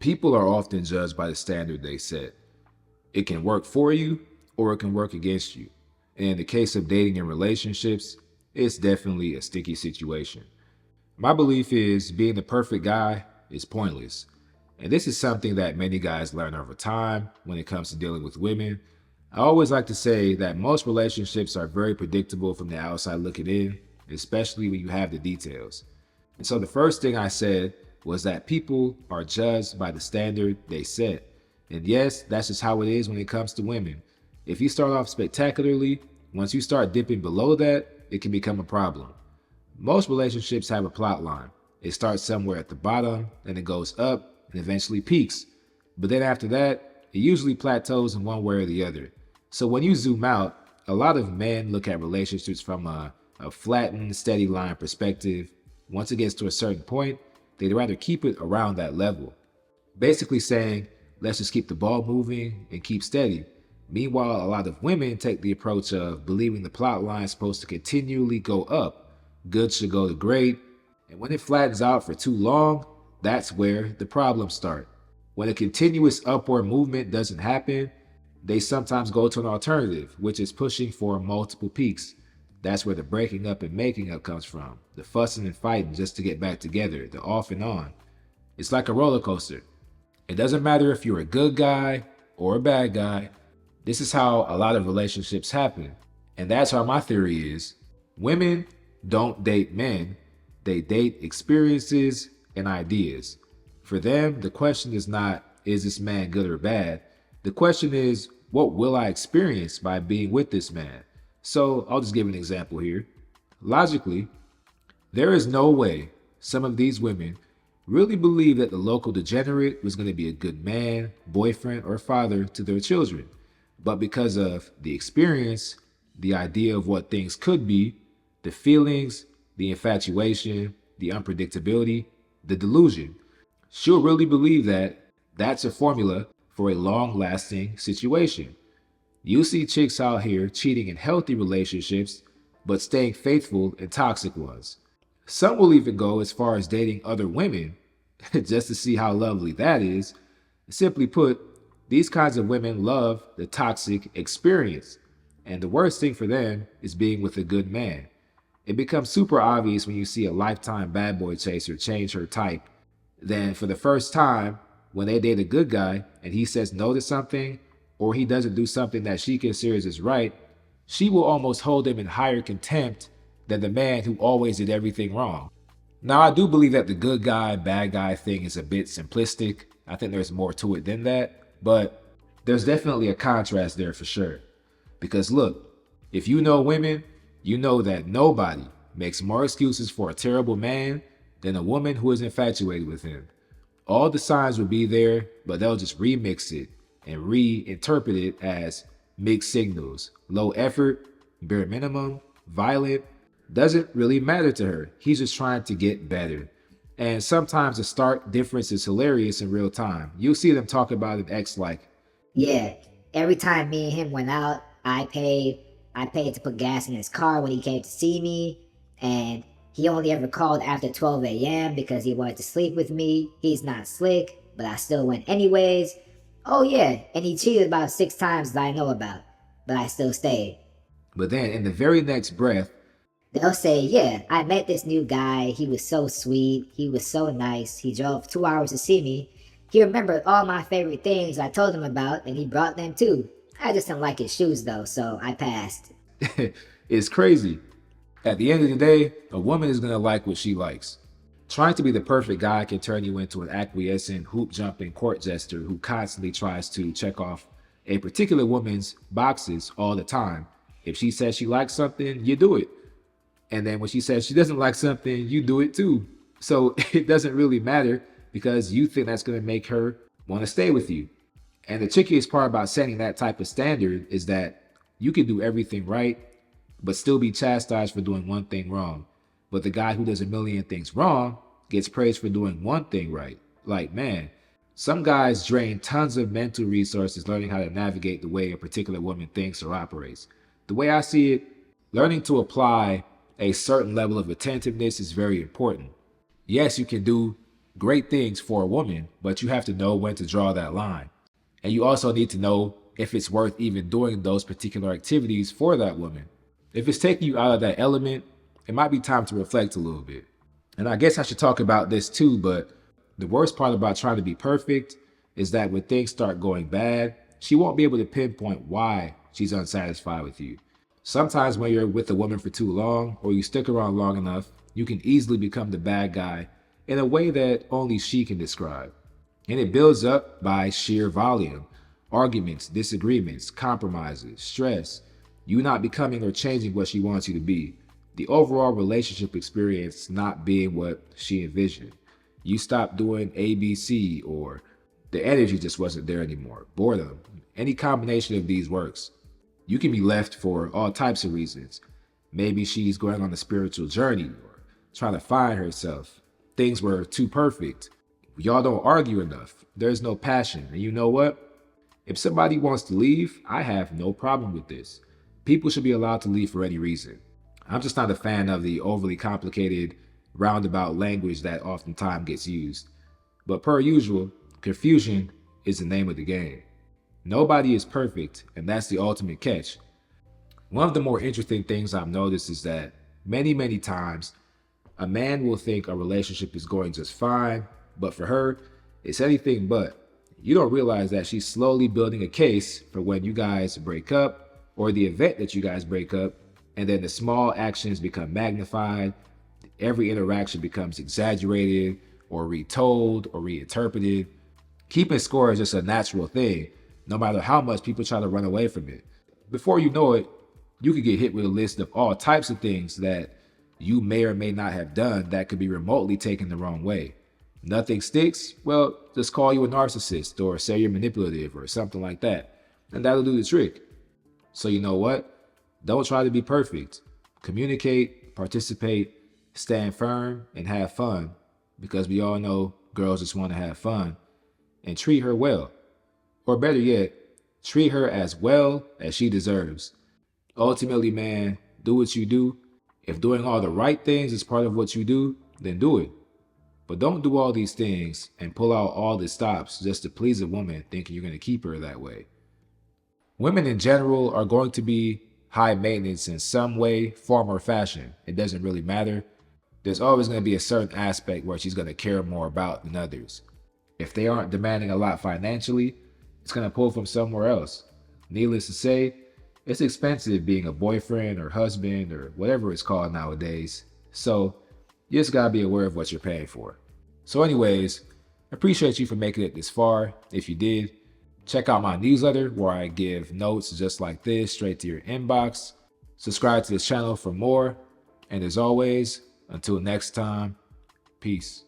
People are often judged by the standard they set. It can work for you or it can work against you. And in the case of dating and relationships, it's definitely a sticky situation. My belief is being the perfect guy is pointless. And this is something that many guys learn over time when it comes to dealing with women. I always like to say that most relationships are very predictable from the outside looking in, especially when you have the details. And so the first thing I said was that people are judged by the standard they set. And yes, that's just how it is when it comes to women. If you start off spectacularly, once you start dipping below that, it can become a problem. Most relationships have a plot line. It starts somewhere at the bottom, then it goes up, and eventually peaks. But then after that, it usually plateaus in one way or the other. So when you zoom out, a lot of men look at relationships from a flattened, steady line perspective. Once it gets to a certain point, they'd rather keep it around that level. Basically saying, let's just keep the ball moving and keep steady. Meanwhile, a lot of women take the approach of believing the plot line is supposed to continually go up. Good should go to great. And when it flattens out for too long, that's where the problems start. When a continuous upward movement doesn't happen, they sometimes go to an alternative, which is pushing for multiple peaks. That's where the breaking up and making up comes from. The fussing and fighting just to get back together, the off and on. It's like a roller coaster. It doesn't matter if you're a good guy or a bad guy. This is how a lot of relationships happen. And that's why my theory is women don't date men, they date experiences and ideas. For them, the question is not, is this man good or bad? The question is, what will I experience by being with this man? So I'll just give an example here. Logically, there is no way some of these women really believe that the local degenerate was going to be a good man, boyfriend, or father to their children. But because of the experience, the idea of what things could be, the feelings, the infatuation, the unpredictability, the delusion, she'll really believe that that's a formula for a long-lasting situation. You see chicks out here cheating in healthy relationships, but staying faithful in toxic ones. Some will even go as far as dating other women just to see how lovely that is. Simply put, these kinds of women love the toxic experience. And the worst thing for them is being with a good man. It becomes super obvious when you see a lifetime bad boy chaser change her type. Then for the first time, when they date a good guy and he says no to something, or he doesn't do something that she considers is right, she will almost hold him in higher contempt than the man who always did everything wrong. Now, I do believe that the good guy, bad guy thing is a bit simplistic. I think there's more to it than that, but there's definitely a contrast there for sure. Because look, if you know women, you know that nobody makes more excuses for a terrible man than a woman who is infatuated with him. All the signs will be there, but they'll just remix it and reinterpret it as mixed signals. Low effort, bare minimum, violent, doesn't really matter to her. He's just trying to get better. And sometimes the stark difference is hilarious in real time. You'll see them talk about an ex like, Yeah, every time me and him went out, I paid. I paid to put gas in his car when he came to see me, and he only ever called after 12 a.m. because he wanted to sleep with me. He's not slick, but I still went anyways. Oh yeah, and he cheated about 6 times that I know about, but I still stayed. but then in the very next breath, They'll say, yeah, I met this new guy. He was so sweet. He was so nice. He drove 2 hours to see me. He remembered all my favorite things I told him about, and he brought them too. I just didn't like his shoes though, so I passed. it's crazy. At the end of the day, a woman is going to like what she likes. Trying to be the perfect guy can turn you into an acquiescent, hoop jumping court jester who constantly tries to check off a particular woman's boxes all the time. If she says she likes something, you do it. And then when she says she doesn't like something, you do it too. So it doesn't really matter because you think that's going to make her want to stay with you. And the trickiest part about setting that type of standard is that you can do everything right, but still be chastised for doing one thing wrong. But the guy who does a million things wrong gets praised for doing one thing right. Like, man, some guys drain tons of mental resources learning how to navigate the way a particular woman thinks or operates. The way I see it, learning to apply a certain level of attentiveness is very important. Yes, you can do great things for a woman, but you have to know when to draw that line. And you also need to know if it's worth even doing those particular activities for that woman. If it's taking you out of that element, it might be time to reflect a little bit. And I guess I should talk about this too, but the worst part about trying to be perfect is that when things start going bad, she won't be able to pinpoint why she's unsatisfied with you. Sometimes when you're with a woman for too long or you stick around long enough, you can easily become the bad guy in a way that only she can describe. And it builds up by sheer volume: arguments, disagreements, compromises, stress, you not becoming or changing what she wants you to be, the overall relationship experience not being what she envisioned. You stop doing ABC, or the energy just wasn't there anymore, boredom. Any combination of these works. You can be left for all types of reasons. Maybe she's going on a spiritual journey or trying to find herself. Things were too perfect. Y'all don't argue enough. There's no passion. And you know what? If somebody wants to leave, I have no problem with this. People should be allowed to leave for any reason. I'm just not a fan of the overly complicated, roundabout language that oftentimes gets used. But per usual, confusion is the name of the game. Nobody is perfect, and that's the ultimate catch. One of the more interesting things I've noticed is that many times, a man will think a relationship is going just fine, but for her, it's anything but. You don't realize that she's slowly building a case for when you guys break up, or the event that you guys break up, and then the small actions become magnified. Every interaction becomes exaggerated, or retold, or reinterpreted. Keeping score is just a natural thing, no matter how much people try to run away from it. Before you know it, you could get hit with a list of all types of things that you may or may not have done that could be remotely taken the wrong way. Nothing sticks? Well, just call you a narcissist or say you're manipulative or something like that, and that'll do the trick. So you know what? Don't try to be perfect. Communicate, participate, stand firm, and have fun, because we all know girls just want to have fun. And treat her well. Or better yet, treat her as well as she deserves. Ultimately, man, do what you do. If doing all the right things is part of what you do, then do it. But don't do all these things and pull out all the stops just to please a woman thinking you're going to keep her that way. Women in general are going to be high maintenance in some way, form, or fashion. It doesn't really matter. There's always going to be a certain aspect where she's going to care more about than others. If they aren't demanding a lot financially, it's going to pull from somewhere else. Needless to say, it's expensive being a boyfriend or husband or whatever it's called nowadays. So you just got to be aware of what you're paying for. So anyways, I appreciate you for making it this far. If you did, check out my newsletter where I give notes just like this straight to your inbox. Subscribe to this channel for more. And as always, until next time, peace.